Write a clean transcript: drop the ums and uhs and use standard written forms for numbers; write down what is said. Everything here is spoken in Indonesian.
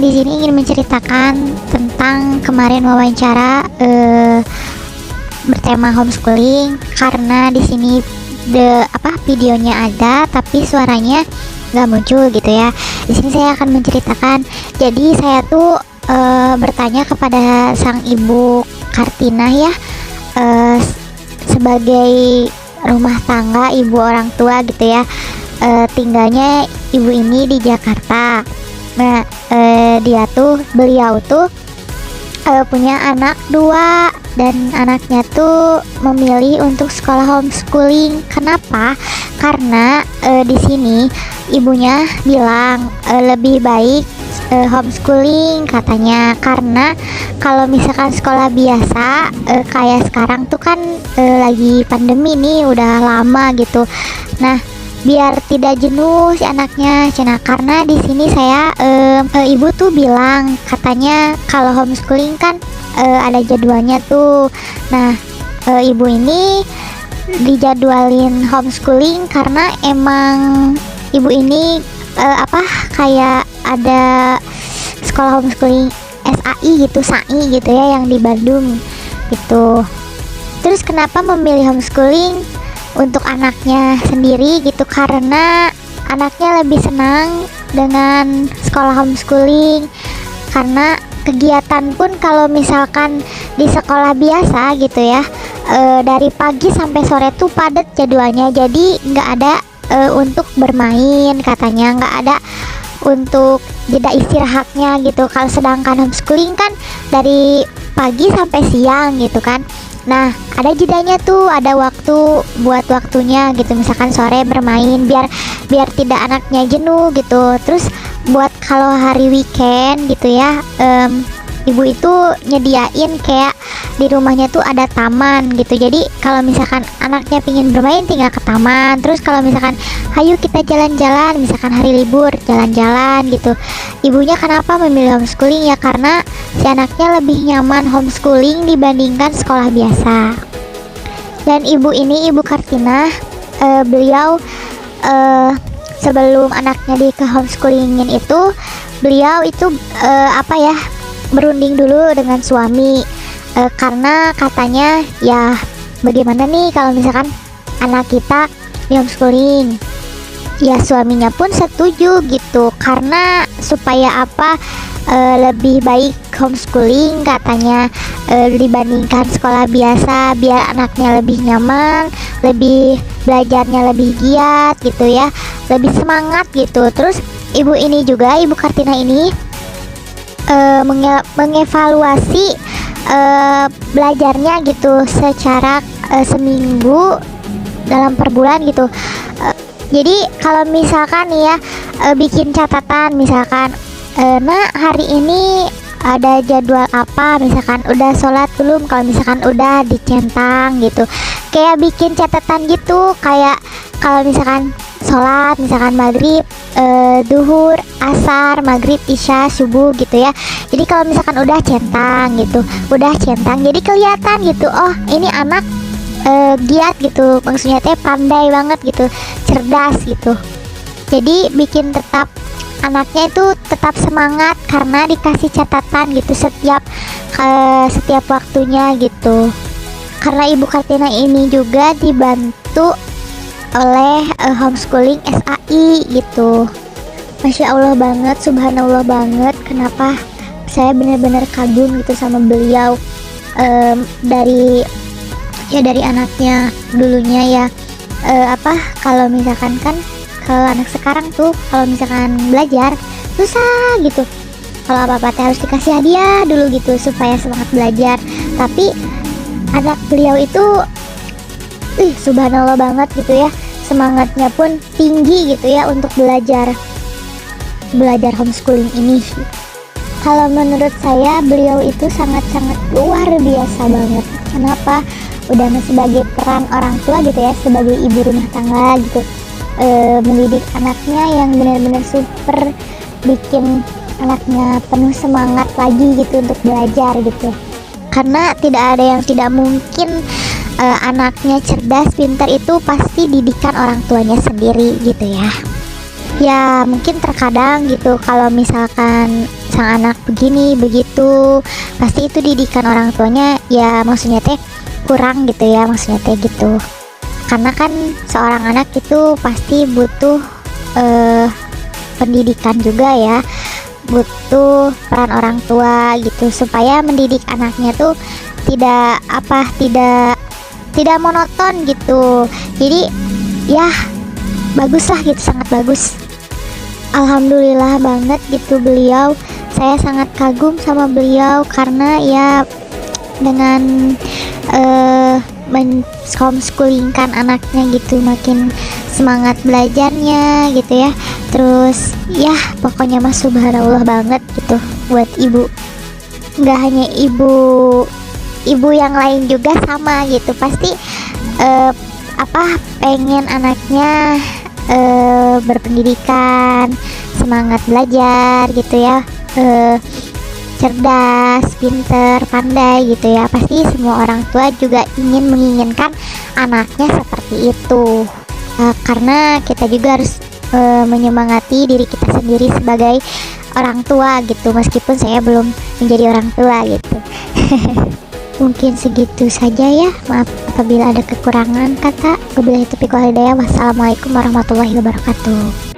di sini ingin menceritakan tentang kemarin wawancara bertema homeschooling, karena di sini videonya ada tapi suaranya nggak muncul gitu ya. Di sini saya akan menceritakan. Jadi saya tuh bertanya kepada sang ibu Kartina ya, sebagai rumah tangga, ibu orang tua gitu ya. Tinggalnya ibu ini di Jakarta. Nah, beliau tuh punya anak 2 dan anaknya tuh memilih untuk sekolah homeschooling. Kenapa? Karena di sini ibunya bilang lebih baik homeschooling katanya, karena kalau misalkan sekolah biasa kayak sekarang tuh kan lagi pandemi nih udah lama gitu. Nah, biar tidak jenuh si anaknya cina, karena di sini saya ibu tuh bilang katanya kalau homeschooling kan ada jadwalnya tuh. Nah, ibu ini dijadwalin homeschooling karena emang ibu ini kayak ada sekolah homeschooling SAI gitu ya, yang di Bandung gitu. Terus kenapa memilih homeschooling untuk anaknya sendiri gitu? Karena anaknya lebih senang dengan sekolah homeschooling, karena kegiatan pun kalau misalkan di sekolah biasa gitu ya, dari pagi sampai sore tuh padat jadwalnya, jadi nggak ada untuk bermain katanya, nggak ada untuk jeda istirahatnya gitu. Kalau sedangkan homeschooling kan dari pagi sampai siang gitu kan. Nah, ada jedanya tuh, ada waktunya gitu, misalkan sore bermain biar tidak anaknya jenuh gitu. Terus buat kalau hari weekend gitu ya, ibu itu nyediain kayak di rumahnya tuh ada taman gitu. Jadi kalau misalkan anaknya pingin bermain tinggal ke taman. Terus kalau misalkan ayo kita jalan-jalan, misalkan hari libur jalan-jalan gitu. Ibunya kenapa memilih homeschooling ya, karena si anaknya lebih nyaman homeschooling dibandingkan sekolah biasa. Dan ibu ini, Ibu Kartina, beliau sebelum anaknya di ke homeschoolingin itu, beliau itu berunding dulu dengan suami, karena katanya ya bagaimana nih kalau misalkan anak kita di homeschooling. Ya suaminya pun setuju gitu, karena supaya lebih baik homeschooling katanya dibandingkan sekolah biasa, biar anaknya lebih nyaman, lebih belajarnya lebih giat gitu ya, lebih semangat gitu. Terus ibu ini juga, Ibu Kartina ini mengevaluasi belajarnya gitu secara seminggu dalam per bulan gitu. Jadi kalau misalkan ya bikin catatan, misalkan nah hari ini ada jadwal apa, misalkan udah sholat belum, kalau misalkan udah dicentang gitu, kayak bikin catatan gitu. Kayak kalau misalkan sholat, misalkan maghrib, duhur, asar, maghrib, isya, subuh gitu ya. Jadi kalau misalkan udah centang gitu, jadi kelihatan gitu, oh ini anak giat gitu, maksudnya pandai banget gitu, cerdas gitu. Jadi bikin tetap anaknya itu tetap semangat karena dikasih catatan gitu setiap waktunya gitu. Karena Ibu Kartina ini juga dibantu oleh homeschooling SAI gitu. Masya Allah banget, subhanallah banget. Kenapa saya benar-benar kagum gitu sama beliau, dari anaknya dulunya ya. Kalau misalkan kan kalau anak sekarang tuh kalau misalkan belajar susah gitu, kalau apa-apa harus dikasih hadiah dulu gitu supaya semangat belajar. Tapi anak beliau itu subhanallah banget gitu ya, semangatnya pun tinggi gitu ya untuk belajar homeschooling ini. Kalau menurut saya beliau itu sangat-sangat luar biasa banget. Kenapa? Udah sebagai peran orang tua gitu ya, sebagai ibu rumah tangga gitu, mendidik anaknya yang benar-benar super, bikin anaknya penuh semangat lagi gitu untuk belajar gitu. Karena tidak ada yang tidak mungkin, anaknya cerdas, pintar itu pasti didikan orang tuanya sendiri gitu ya. Ya mungkin terkadang gitu kalau misalkan sang anak begini begitu, pasti itu didikan orang tuanya ya maksudnya teh kurang gitu ya, maksudnya teh gitu. Karena kan seorang anak itu pasti butuh eh, pendidikan juga ya, butuh peran orang tua gitu supaya mendidik anaknya tuh tidak monoton gitu. Jadi ya bagus lah gitu, sangat bagus. Alhamdulillah banget gitu beliau, saya sangat kagum sama beliau karena ya dengan men-homeschoolingkan anaknya gitu makin semangat belajarnya gitu ya. Terus ya pokoknya mas subhanallah banget gitu buat ibu, nggak hanya ibu yang lain juga sama gitu, pasti pengen anaknya berpendidikan, semangat belajar gitu ya, cerdas, pinter, pandai gitu ya. Pasti semua orang tua juga menginginkan anaknya seperti itu. Karena kita juga harus menyemangati diri kita sendiri sebagai orang tua gitu, meskipun saya belum menjadi orang tua gitu. Mungkin segitu saja ya, maaf apabila ada kekurangan kata. Wabillahi taufiq wal hidayah. Wassalamualaikum warahmatullahi wabarakatuh.